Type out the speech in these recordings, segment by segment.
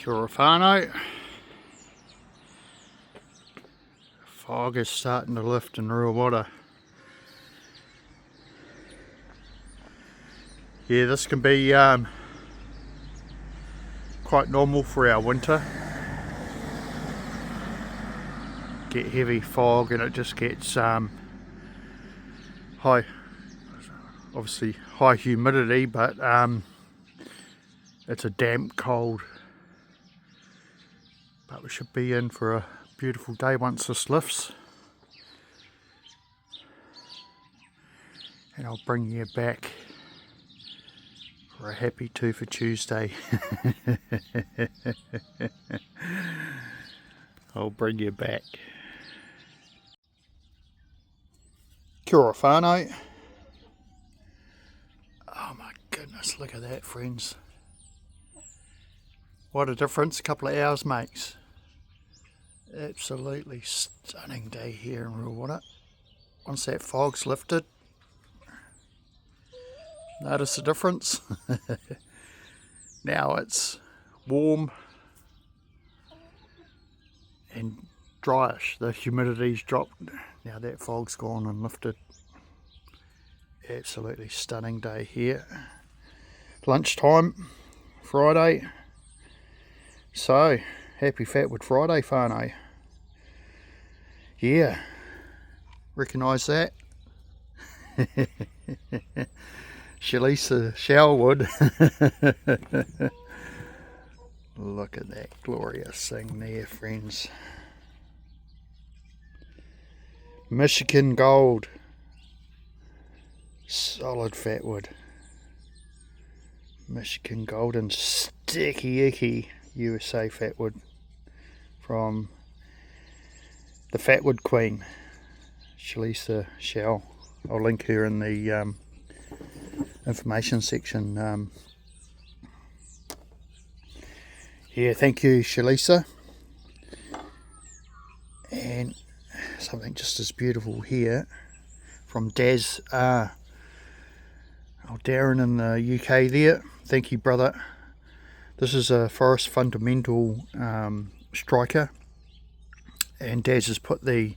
Whanau. Fog is starting to lift in real water. Yeah, this can be quite normal for our winter. Get heavy fog and it just gets high, obviously high humidity, but it's a damp cold. But we should be in for a beautiful day once this lifts. And I'll bring you back for a happy 2 for Tuesday. I'll bring you back. Kia ora whānau. Oh my goodness, look at that, friends. What a difference a couple of hours makes. Absolutely stunning day here in real water. Once that fog's lifted, notice the difference. Now it's warm and dryish. The humidity's dropped. Now that fog's gone and lifted. Absolutely stunning day here. Lunchtime, Friday. So, happy Fatwood Friday, whānau. Yeah, recognise that? Shlisa showerwood. Look at that glorious thing there, friends. Michigan gold. Solid Fatwood. Michigan gold and sticky icky USA Fatwood from the Fatwood Queen, Shlisa Shell. I'll link her in the information section. Yeah, thank you, Shlisa. And something just as beautiful here from Daz R. Darren in the UK there. Thankyou Brother. This is a forest fundamental striker, and Daz has put the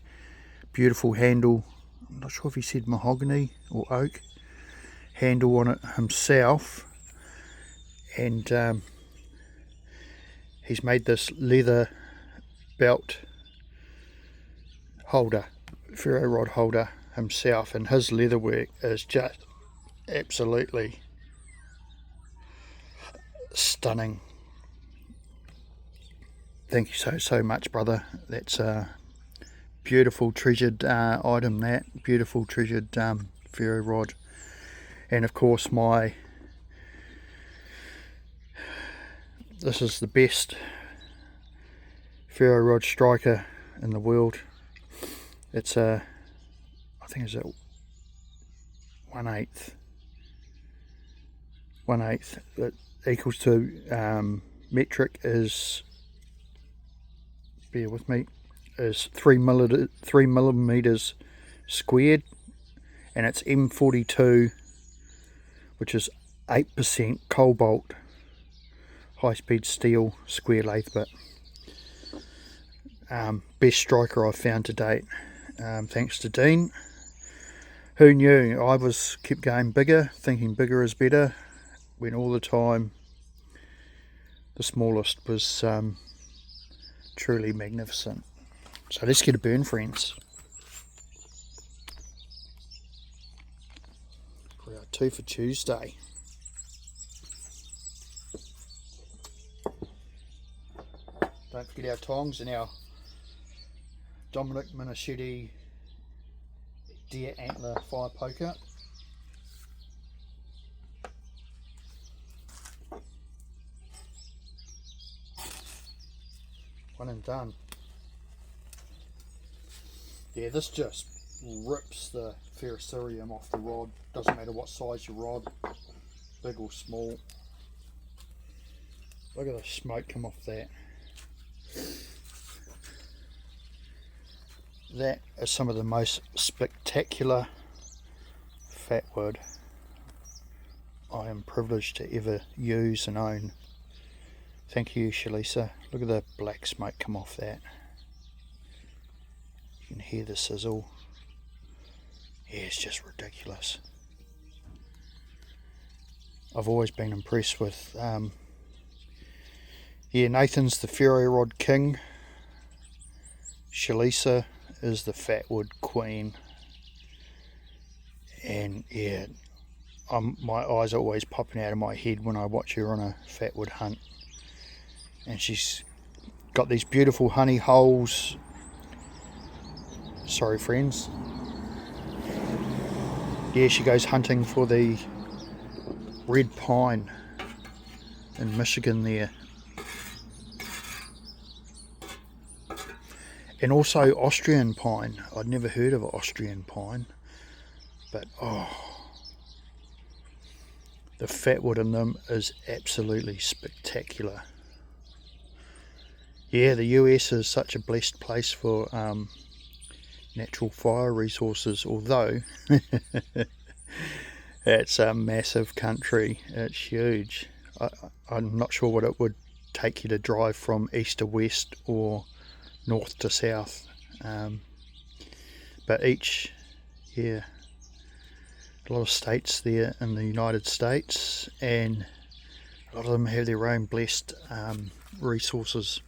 beautiful handle, I'm not sure if he said mahogany or oak, handle on it himself, and he's made this leather belt holder, ferro rod holder himself, and his leather work is just absolutely stunning. Thank you so much, brother. That's a beautiful treasured item, that beautiful treasured ferro rod. And of course this is the best ferro rod striker in the world. It's I think it's a 1/8 that equals to metric is, bear with me, is 3 millimeters squared, and it's M42, which is 8% cobalt high speed steel square lathe bit. Best striker I've found to date, thanks to Dean. Who knew? I kept going bigger, thinking bigger is better, when all the time the smallest was truly magnificent. So let's get a burn, friends, for our 2 for Tuesday. Don't forget our tongs and our Dominic Minischetti deer antler fire poker. One and done. Yeah, this just rips the ferrocerium off the rod. Doesn't matter what size your rod, big or small. Look at the smoke come off that. That is some of the most spectacular Fatwood I am privileged to ever use and own. Thank you, Shlisa. Look at the black smoke come off that. You can hear the sizzle. Yeah, it's just ridiculous. I've always been impressed with, yeah, Nathan's the Ferro Rod king. Shlisa is the Fatwood queen. And yeah, my eyes are always popping out of my head when I watch her on a Fatwood hunt. And she's got these beautiful honey holes. Sorry friends. Yeah, she goes hunting for the red pine in Michigan there. And also Austrian pine. I'd never heard of Austrian pine. But oh, the fatwood in them is absolutely spectacular. Yeah, the US is such a blessed place for natural fire resources, although it's a massive country. It's huge. I'm not sure what it would take you to drive from east to west or north to south, but each, yeah, a lot of states there in the United States, and a lot of them have their own blessed resources.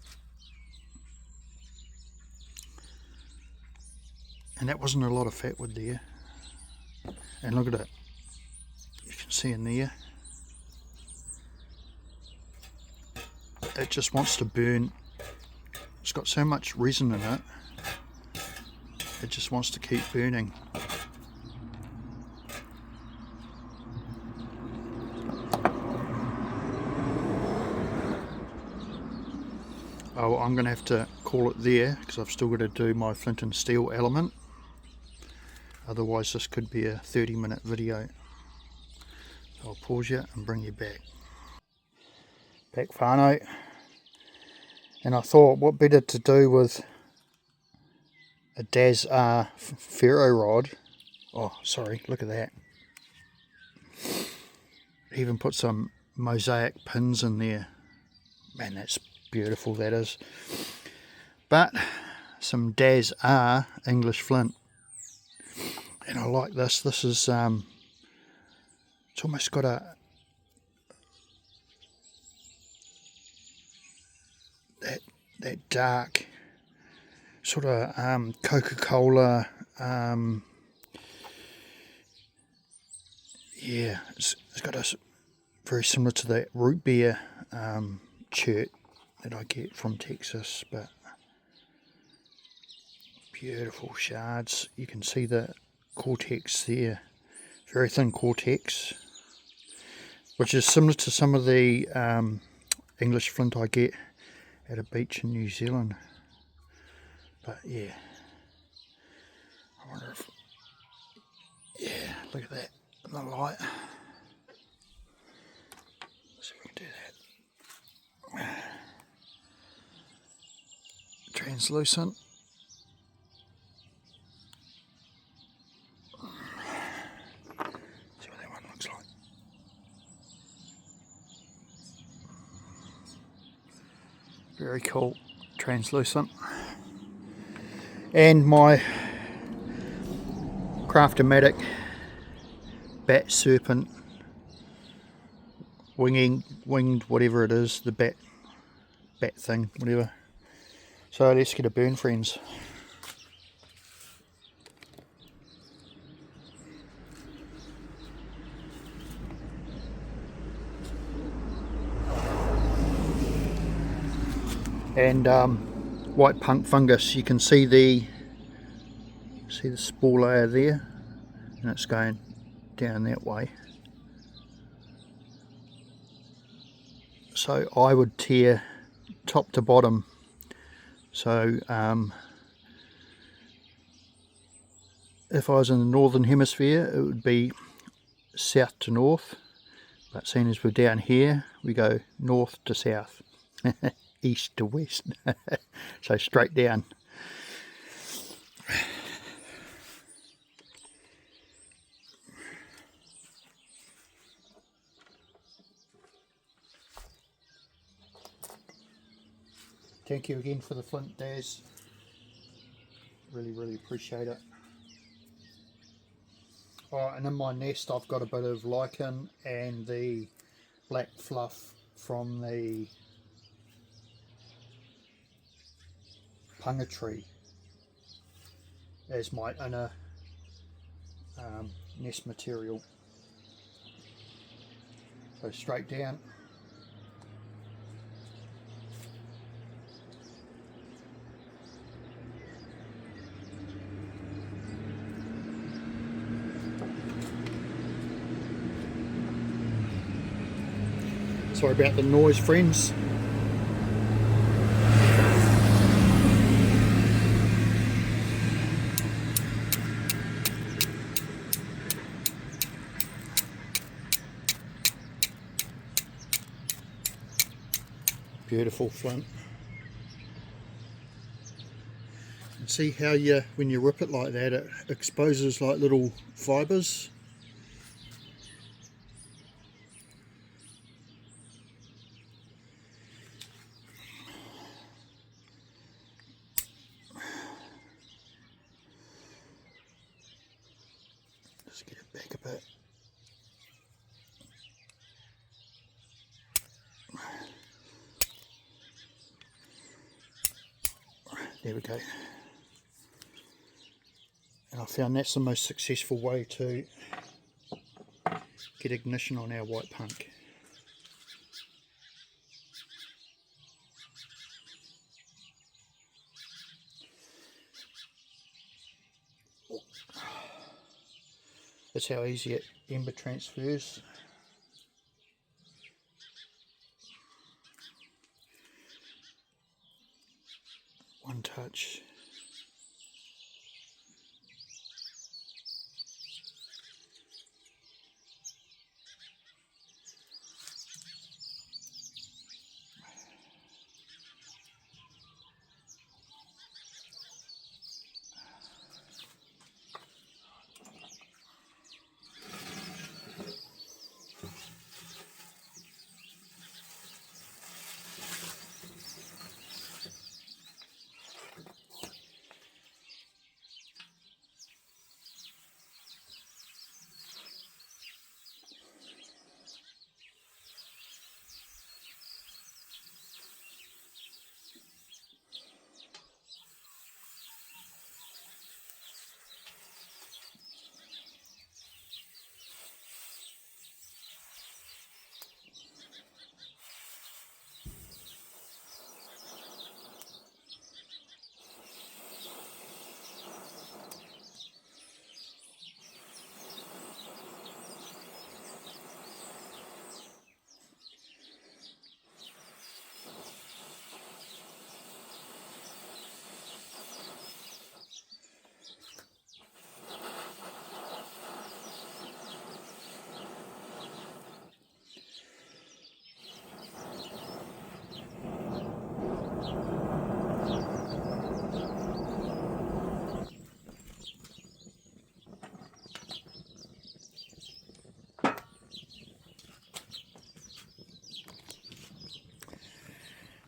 And that wasn't a lot of fatwood there. And look at it. You can see in there. It just wants to burn. It's got so much resin in it. It just wants to keep burning. Oh, I'm going to have to call it there because I've still got to do my flint and steel element. Otherwise this could be a 30-minute video. So I'll pause you and bring you back. Back Whanau. And I thought, what better to do with a Daz R FerrocRod. Oh, sorry, look at that. Even put some Mosaic Pins in there. Man, that's beautiful, that is. But some Daz R English Flint. And I like this. This is, it's almost got that dark sort of Coca-Cola, yeah, it's got a very similar to that root beer chert that I get from Texas, but beautiful shards. You can see the cortex there, very thin cortex, which is similar to some of the English flint I get at a beach in New Zealand. But yeah, I wonder if, yeah, look at that in the light. Let's see if we can do that. Translucent. See what that one looks like. Very cool, translucent. And my Craftomatik bat serpent winged whatever it is, the bat thing, whatever. So let's get a burn, friends. And white punk fungus, you can see the spore layer there, and it's going down that way. So I would tear top to bottom. So if I was in the northern hemisphere, it would be south to north, but seeing as we're down here, we go north to south, east to west, so straight down. Thank you again for the flint, Daz. Really appreciate it. Alright, and in my nest I've got a bit of lichen and the black fluff from the punga tree as my inner nest material. So straight down. Sorry about the noise, friends. Beautiful flint. And see how when you rip it like that, it exposes like little fibres. Just get it back a bit. There we go. And I found that's the most successful way to get ignition on our white punk. That's how easy it ember transfers. One touch.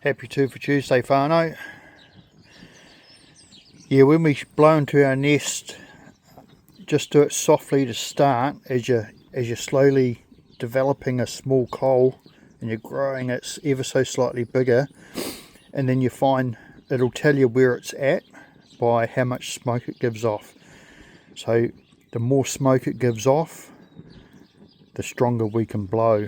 Happy 2 for Tuesday, Whanau. Yeah, when we blow into our nest, just do it softly to start as you're slowly developing a small coal and you're growing it ever so slightly bigger, and then you find it'll tell you where it's at by how much smoke it gives off. So the more smoke it gives off, the stronger we can blow.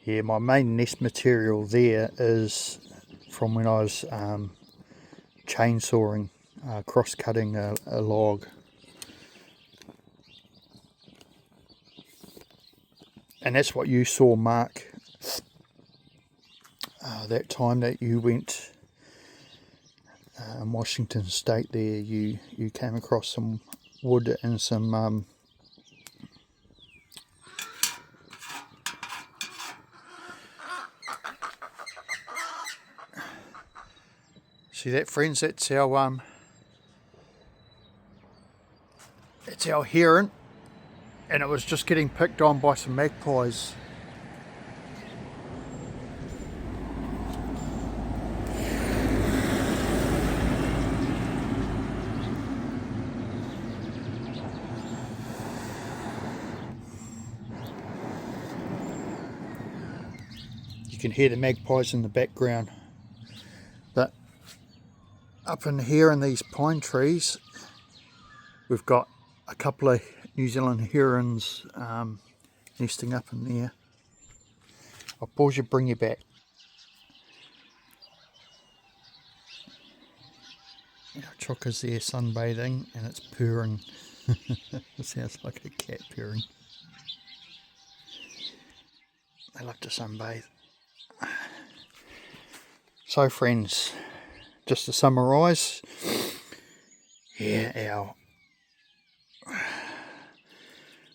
Yeah, my main nest material there is from when I was chainsawing, cross-cutting a log. And that's what you saw, Mark, that time that you went in Washington State there. You came across some wood and some see that, friends? That's our That's our heron, and it was just getting picked on by some magpies. You can hear the magpies in the background, but up in here in these pine trees we've got a couple of New Zealand herons nesting up in there. I'll pause you, bring you back. Our chocker's there sunbathing and it's purring. It sounds like a cat purring. They love to sunbathe. So friends, just to summarise, yeah, our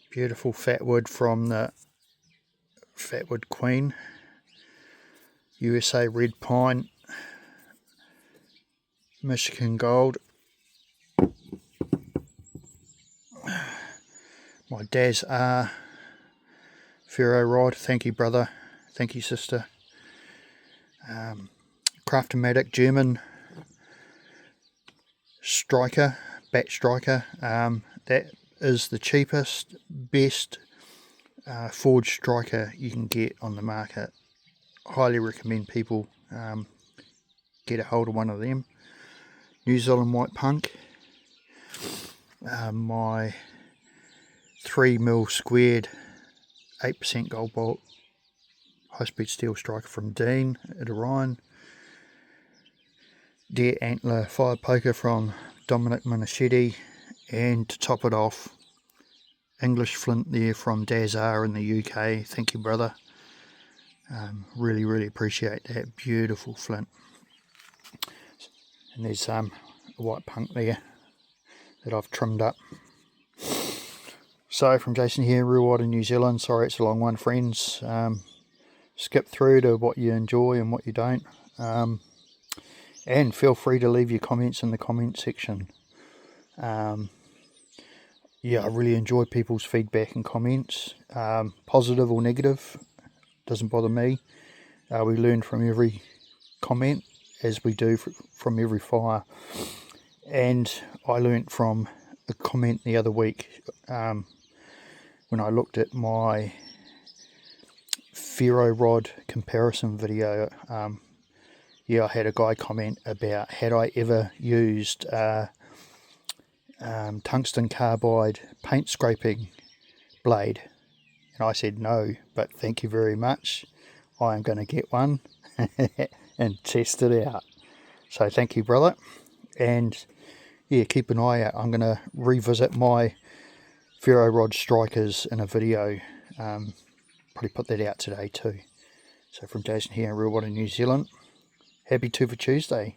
beautiful Fatwood from the Fatwood Queen, USA Red Pine, Michigan Gold, my Daz R Ferro Rod, thank you brother, thank you sister, Craftomatik German striker, bat striker, that is the cheapest, best forged striker you can get on the market. Highly recommend people get a hold of one of them. New Zealand White Punk, my 3mm squared 8% gold bolt high speed steel striker from Dean at Orion. Deer Antler fire poker from Dominic Minischetti, and to top it off, English Flint there from Daz R in the UK. Thank you brother, really appreciate that beautiful flint. And there's a white punk there that I've trimmed up. So from Jason here, real wide in New Zealand. Sorry it's a long one friends, skip through to what you enjoy and what you don't, and feel free to leave your comments in the comment section. Yeah, I really enjoy people's feedback and comments, positive or negative, doesn't bother me. We learn from every comment, as we do from every fire. And I learnt from a comment the other week when I looked at my Ferro Rod comparison video. Yeah, I had a guy comment about had I ever used tungsten carbide paint scraping blade, and I said no, but thank you very much, I am going to get one and test it out. So thank you brother, and yeah, keep an eye out. I'm going to revisit my Ferro Rod strikers in a video, probably put that out today too. So from Jason here in real wide in New Zealand, happy 2 for Tuesday,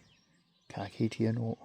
ka kite anō.